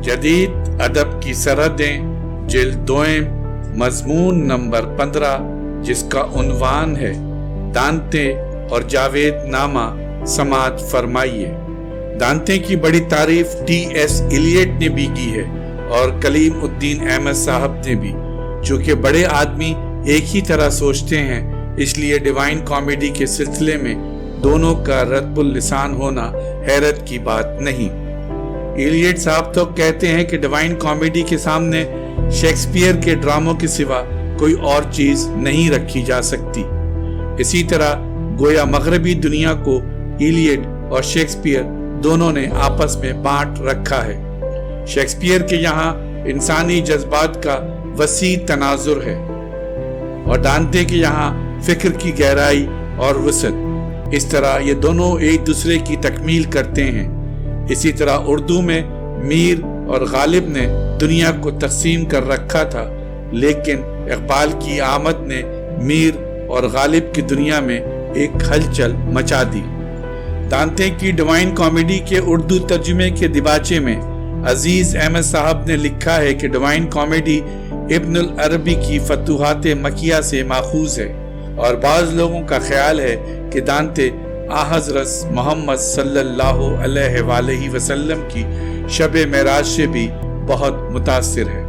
जदीद अदब की सरहदें, जिल्द 2, मजमून नंबर 15, जिसका उन्वान है दांते और जावेद नामा, समात फरमाइए। दांते की बड़ी तारीफ T.S. इलियट ने भी की है और कलीम उद्दीन अहमद साहब ने भी। चूंकि बड़े आदमी एक ही तरह सोचते हैं, इसलिए डिवाइन कॉमेडी के सिलसिले में दोनों का रद्बुल लिसान होना हैरत की बात नहीं। इलियट साहब तो कहते हैं कि डिवाइन कॉमेडी के सामने शेक्सपियर के ड्रामों के सिवा कोई और चीज नहीं रखी जा सकती। इसी तरह गोया मगरबी दुनिया को इलियट और शेक्सपियर दोनों ने आपस में बांट रखा है। शेक्सपियर के यहाँ इंसानी जज्बात का वसी तनाजुर है और दांते के यहाँ फिक्र की गहराई और वसअत। इस तरह ये दोनों एक दूसरे की तकमील करते हैं। इसी तरह उर्दू में मीर और गालिब ने दुनिया को तकसीम कर रखा था, लेकिन इकबाल की आमद ने मीर और गालिब की दुनिया में एक हलचल मचा दी। दांते की डिवाइन कॉमेडी के उर्दू तर्जुमे के दिबाचे में अजीज अहमद साहब ने लिखा है कि डिवाइन कॉमेडी इब्नुल अरबी की फतुहात मकिया से माखूज है और बाज़ लोगों का ख्याल है कि दांते हज़रत मोहम्मद सल्लल्लाहु अलैहि वसल्लम की शब-ए मेराज से भी बहुत मुतासिर है।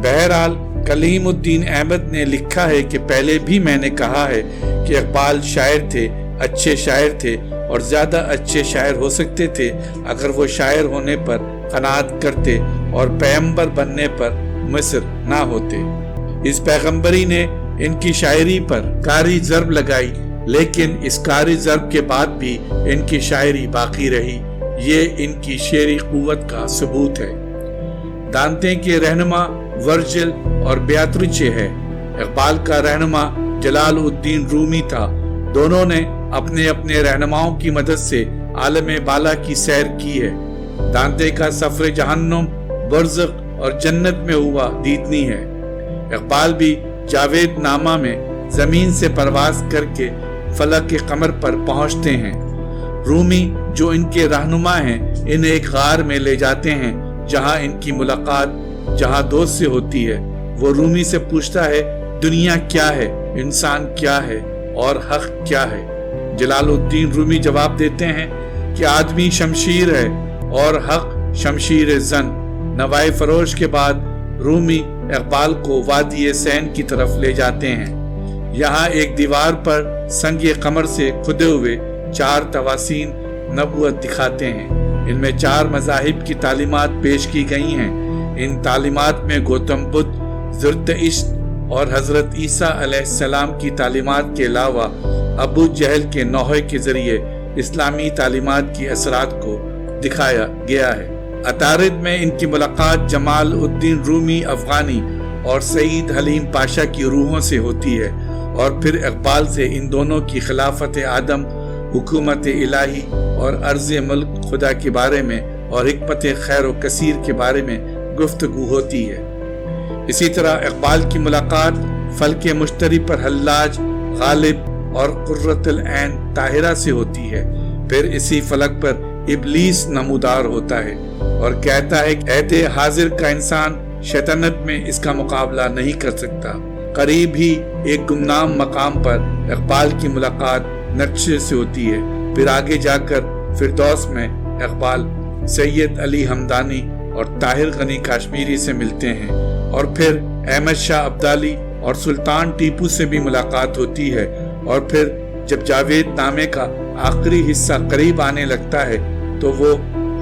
बहरहाल कलीम उद्दीन अहमद ने लिखा है कि पहले भी मैंने कहा है कि इकबाल शायर थे, अच्छे शायर थे और ज्यादा अच्छे शायर हो सकते थे अगर वो शायर होने पर कनात करते और पैगंबर बनने पर मुसर ना होते। इस पैगंबरी ने इनकी शायरी पर कारी ज़र्ब लगाई, लेकिन इस कारी ज़र्ब के बाद भी इनकी शायरी बाकी रही। ये इनकी शेरी क़ुव्वत का सबूत है। दांते के रहनुमा वर्जिल और बेयात्रिचे है। इकबाल का रहनुमा जलालुद्दीन रूमी था। दोनों ने अपने अपने रहनुमाओं की मदद से आलम बाला की सैर की है। दांते का सफर जहन्नुम, बरज़ख और जन्नत में हुआ दीदनी है। इकबाल भी जावेद नामा में जमीन से परवाज करके फलक के कमर पर पहुंचते हैं। रूमी जो इनके रहनुमा हैं, इन्हें एक गार में ले जाते हैं जहां इनकी मुलाकात जहां दोस्त से होती है। वो रूमी से पूछता है दुनिया क्या है, इंसान क्या है और हक क्या है। जलालुद्दीन रूमी जवाब देते हैं कि आदमी शमशीर है और हक शमशीर जन। नवाए फरोश के बाद रूमी इकबाल को वादी सैन की तरफ ले जाते हैं। यहाँ एक दीवार पर संगे कमर से खुदे हुए 4 तवासीन नबूवत दिखाते हैं। इनमें 4 मज़ाहिब की तालीमात पेश की गई हैं। इन तालीमात में गौतम बुद्ध, ज़ुरतुश्त और हज़रत ईसा अलैहिस्सलाम की तालीमात के अलावा अबू जहल के नौहे के जरिए इस्लामी तालीमात की असरात को दिखाया गया है। अतारिद में इनकी मुलाकात जमाल उद्दीन रूमी अफगानी और सईद हलीम पाशा की रूहों से होती है और फिर इकबाल से इन दोनों की खिलाफत आदम, हुकूमत इलाही और अर्ज़ मुल्क खुदा के बारे में और हिकमत खैर व कसीर के बारे में गुफ्तगू होती है। इसी तरह इकबाल की मुलाकात फलके मुश्तरी पर हल्लाज, गालिब और कुर्रतुल ऐन ताहिरा से होती है। फिर इसी फलक पर इब्लीस नमूदार होता है और कहता है ऐते हाजिर का इंसान शैतानत में इसका मुकाबला नहीं कर सकता। करीब ही एक गुमनाम मकाम पर इकबाल की मुलाकात नक्शे से होती है। फिर आगे जाकर फिरदौस में इकबाल सैयद अली हमदानी और ताहिर गनी कश्मीरी से मिलते हैं और फिर अहमद शाह अब्दाली और सुल्तान टीपू से भी मुलाकात होती है। और फिर जब जावेद नामे का आखिरी हिस्सा करीब आने लगता है तो वो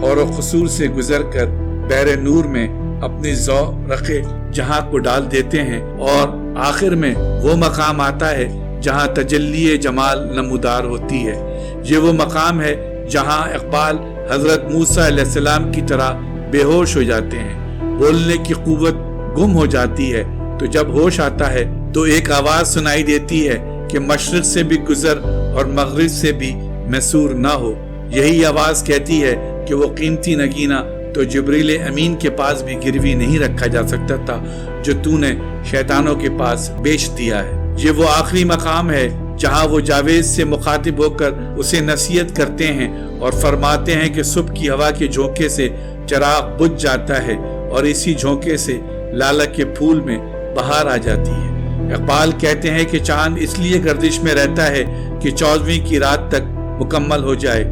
और क़सूर से गुजरकर बहरे नूर में अपनी ज़ौ रखे जहां को डाल देते हैं और आखिर में वो मकाम आता है जहां तजल्ली जमाल नमूदार होती है। ये वो मकाम है जहां इकबाल हजरत मूसा अलैहिस्सलाम की तरह बेहोश हो जाते हैं, बोलने की कुव्वत गुम हो जाती है। तो जब होश आता है तो एक आवाज सुनाई देती है कि मशरिक से भी गुजर और मगरिब से भी मैसूर ना हो। यही आवाज कहती है कि वो कीमती नगीना तो जिब्रील अमीन के पास भी गिरवी नहीं रखा जा सकता था जो तूने शैतानों के पास बेच दिया है। ये वो आखिरी मकाम है जहां वो जावेद से मुखातिब होकर उसे नसीहत करते हैं और फरमाते हैं कि सुबह की हवा के झोंके से चिराग बुझ जाता है और इसी झोंके से लाला के फूल में बहार आ जाती है। इकबाल कहते हैं कि चांद इसलिए गर्दिश में रहता है कि 14वीं की रात तक मुकम्मल हो जाए।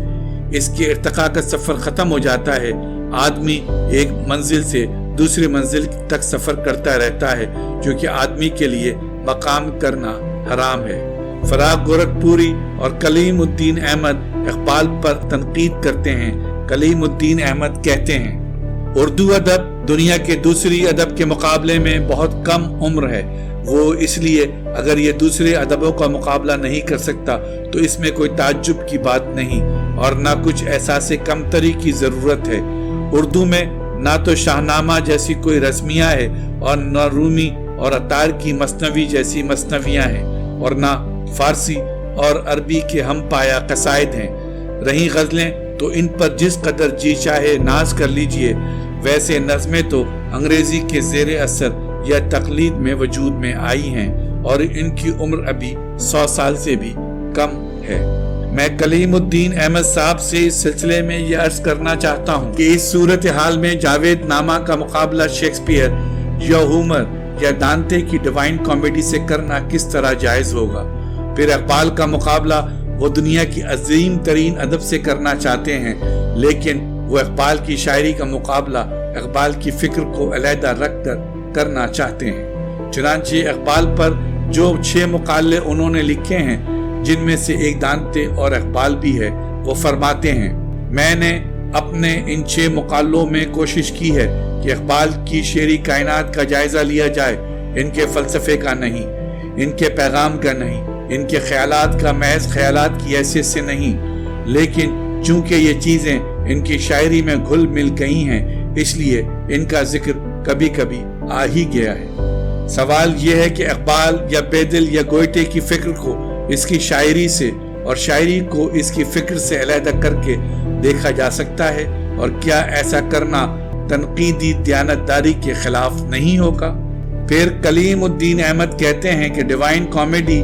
इसके इर्तिका का सफर खत्म हो जाता है। आदमी एक मंजिल से दूसरी मंजिल तक सफर करता रहता है, जो कि आदमी के लिए मकाम करना हराम है। फराग गोरखपुरी और कलीमुद्दीन अहमद इकबाल पर तनकीद करते हैं। कलीमुद्दीन अहमद कहते हैं, उर्दू अदब दुनिया के दूसरी अदब के मुकाबले में बहुत कम उम्र है। वो इसलिए अगर ये दूसरे अदबों का मुकाबला नहीं कर सकता तो इसमें कोई ताज्जुब की बात नहीं और ना कुछ एहसास कमतरी की ज़रूरत है। उर्दू में ना तो शाहनामा जैसी कोई रस्मियाँ है और न रूमी और अतार की मसनवी जैसी मसनवियाँ हैं और ना फारसी और अरबी के हम पाया कसायद हैं। रही गज़लें तो इन पर जिस कदर जी चाहे नाज कर लीजिए। वैसे नज़में तो अंग्रेज़ी के ज़ेरे असर या तकलीद में वजूद में आई हैं और इनकी उम्र अभी 100 साल से भी कम है। मैं कलीमुद्दीन अहमद साहब से इस सिलसिले में यह अर्ज करना चाहता हूँ कि इस सूरत हाल में जावेद नामा का मुकाबला शेक्सपियर या होमर या दांते की डिवाइन कॉमेडी से करना किस तरह जायज होगा। फिर इकबाल का मुकाबला वो दुनिया की अजीम तरीन अदब से करना चाहते हैं, लेकिन वो इकबाल की शायरी का मुकाबला इकबाल की फिक्र को अलहदा रख कर करना चाहते हैं। चुनांचे इकबाल पर जो 6 मुकाले उन्होंने लिखे हैं, जिनमें से एक दांते और इकबाल भी है, वो फरमाते हैं, मैंने अपने इन 6 मुकालों में कोशिश की है कि इकबाल की शेरी कायनात का जायजा लिया जाए, इनके फलसफे का नहीं, इनके पैगाम का नहीं, इनके ख्यालात का महज ख्यालात की हैसियत से नहीं, लेकिन चूंकि ये चीजें इनकी शायरी में घुल मिल गई हैं, इसलिए इनका जिक्र कभी कभी आ ही गया है। सवाल यह है कि इकबाल या बेदिल या गोयटे की फिक्र को इसकी शायरी से और शायरी को इसकी फिक्र से अलहदा करके देखा जा सकता है, और क्या ऐसा करना तनकीदी दयानतदारी के खिलाफ नहीं होगा। फिर कलीमुद्दीन अहमद कहते हैं कि डिवाइन कॉमेडी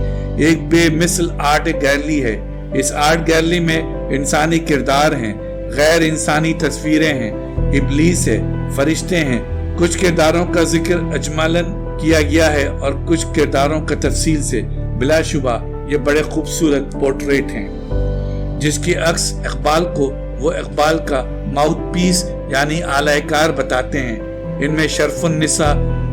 एक बेमिसल आर्ट गैलरी है। इस आर्ट गैलरी में इंसानी किरदार हैं, गैर इंसानी तस्वीरें हैं, इब्लीस है, फरिश्ते हैं। कुछ किरदारों का जिक्र अजमलन किया गया है और कुछ किरदारों का तफसील से। बिलाशुबा ये बड़े खूबसूरत पोर्ट्रेट हैं, जिसके अक्स इकबाल को वो इकबाल का माउथ पीस यानी आलायकार बताते हैं। इनमें शरफुन निसा,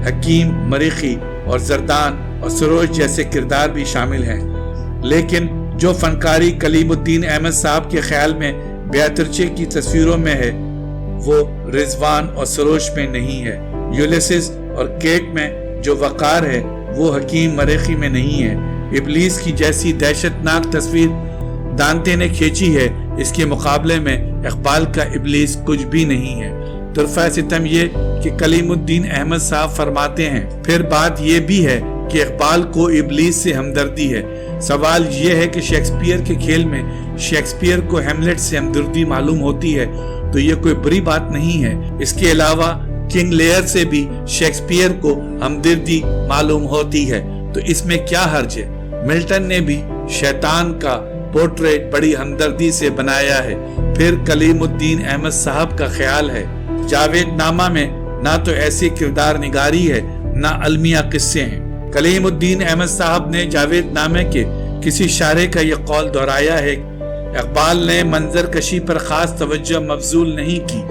हकीम, मरीखी और जरदान और सरोज जैसे किरदार भी शामिल हैं। लेकिन जो फनकारी कलीमुद्दीन अहमद साहब के ख्याल में बेअतरचे की तस्वीरों में है, वो रिजवान और सरोज में नहीं है। यूलिसिस और केट में जो वकार है, वो हकीम मरेखी में नहीं है। इब्लीस की जैसी दहशतनाक तस्वीर दांते ने खींची है, इसके मुकाबले में इकबाल का इब्लीस कुछ भी नहीं है। तुरफा सितम ये कि कलीमुद्दीन अहमद साहब फरमाते हैं, फिर बात ये भी है कि इकबाल को इब्लीस से हमदर्दी है। सवाल ये है कि शेक्सपियर के खेल में शेक्सपियर को हैमलेट से हमदर्दी मालूम होती है, तो ये कोई बुरी बात नहीं है। इसके अलावा किंग लेयर से भी शेक्सपियर को हमदर्दी मालूम होती है, तो इसमें क्या हर्ज है। मिल्टन ने भी शैतान का पोर्ट्रेट बड़ी हमदर्दी से बनाया है। फिर कलीमुद्दीन अहमद साहब का ख्याल है, जावेद नामा में ना तो ऐसी किरदार निगारी है, ना अलमिया किस्से हैं। कलीमुद्दीन अहमद साहब ने जावेद नामे के किसी शारे का ये कौल दोहराया है, इकबाल ने मंजर कशी पर खास तवज्जो मबजूल नहीं की,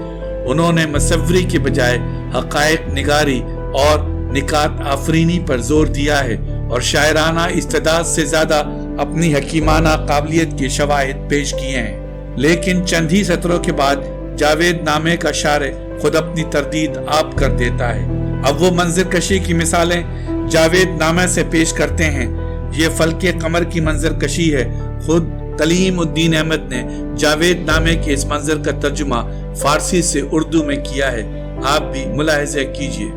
उन्होंने मसवरी के बजाय हकायक निगारी और निकात आफरीनी पर जोर दिया है और शायराना इस्तेदाद से ज्यादा अपनी हकीमाना काबिलियत के शवाहिद पेश किए हैं। लेकिन चंद ही सत्रों के बाद जावेद नामे का शारे खुद अपनी तरदीद आप कर देता है। अब वो मंजर कशी की मिसालें जावेद नामे से पेश करते हैं। ये फलके कमर की मंजर कशी है। खुद कलीमुद्दीन अहमद ने जावेद नामे के इस मंजर का तर्जुमा फारसी से उर्दू में किया है, आप भी मुलाहिजा कीजिए।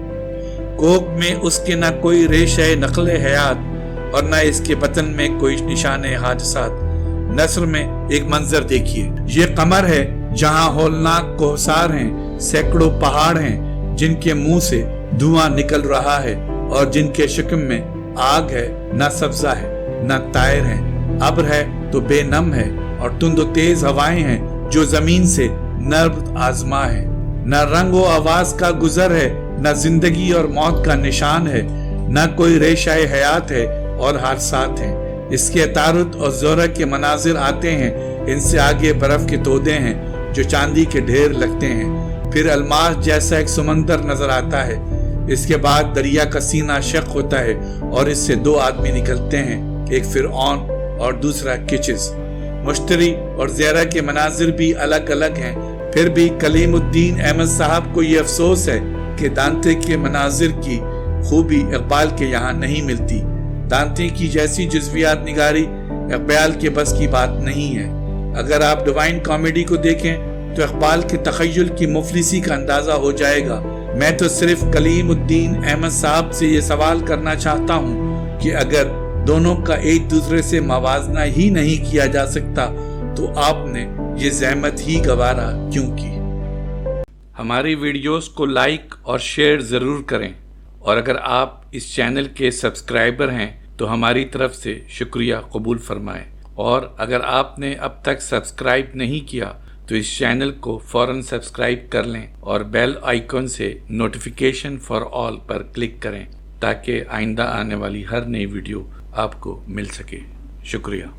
कोक में उसके ना कोई रेशे नकले हयात और ना इसके बतन में कोई निशाने हादसात। नस्र में एक मंजर देखिए, ये कमर है जहाँ होलनाक कोहसार हैं, सैकड़ों पहाड़ हैं जिनके मुंह से धुआं निकल रहा है और जिनके शिकम में आग है, ना सब्जा है ना तायर है, अब्र है तो बेनम है और तुंद तेज हवाएं हैं जो जमीन से नर्म आजमा है। न रंग व आवाज का गुजर है, न जिंदगी और मौत का निशान है, न कोई रेशाए हयात है और हादसात हैं। इसके तारुद और ज़ोरा के मनाजिर आते हैं, इनसे आगे बर्फ के तोदे हैं जो चांदी के ढेर लगते हैं। फिर अलमास जैसा एक समंदर नजर आता है। इसके बाद दरिया का सीना शक होता है और इससे दो आदमी निकलते हैं, एक फिरऔन और दूसरा किचिस। मुश्तरी और ज़ेरा के मनाजिर भी अलग अलग हैं। फिर भी कलीमुद्दीन अहमद साहब को ये अफसोस है कि दांते के मनाजिर की खूबी इकबाल के यहाँ नहीं मिलती। दांते की जैसी जुज़वियात निगारी इकबाल के बस की बात नहीं है। अगर आप डिवाइन कॉमेडी को देखें तो इकबाल के तखय्युल की मुफलिसी का अंदाजा हो जाएगा। मैं तो सिर्फ कलीमुद्दीन अहमद साहब से ये सवाल करना चाहता हूँ कि अगर दोनों का एक दूसरे से मवाजना ही नहीं किया जा सकता तो आपने ये ज़हमत ही गवारा क्यों की। हमारी वीडियोस को लाइक और शेयर ज़रूर करें, और अगर आप इस चैनल के सब्सक्राइबर हैं तो हमारी तरफ से शुक्रिया कबूल फरमाएं। और अगर आपने अब तक सब्सक्राइब नहीं किया तो इस चैनल को फ़ौरन सब्सक्राइब कर लें और बेल आइकन से नोटिफिकेशन फॉर ऑल पर क्लिक करें ताकि आइंदा आने वाली हर नई वीडियो आपको मिल सके। शुक्रिया।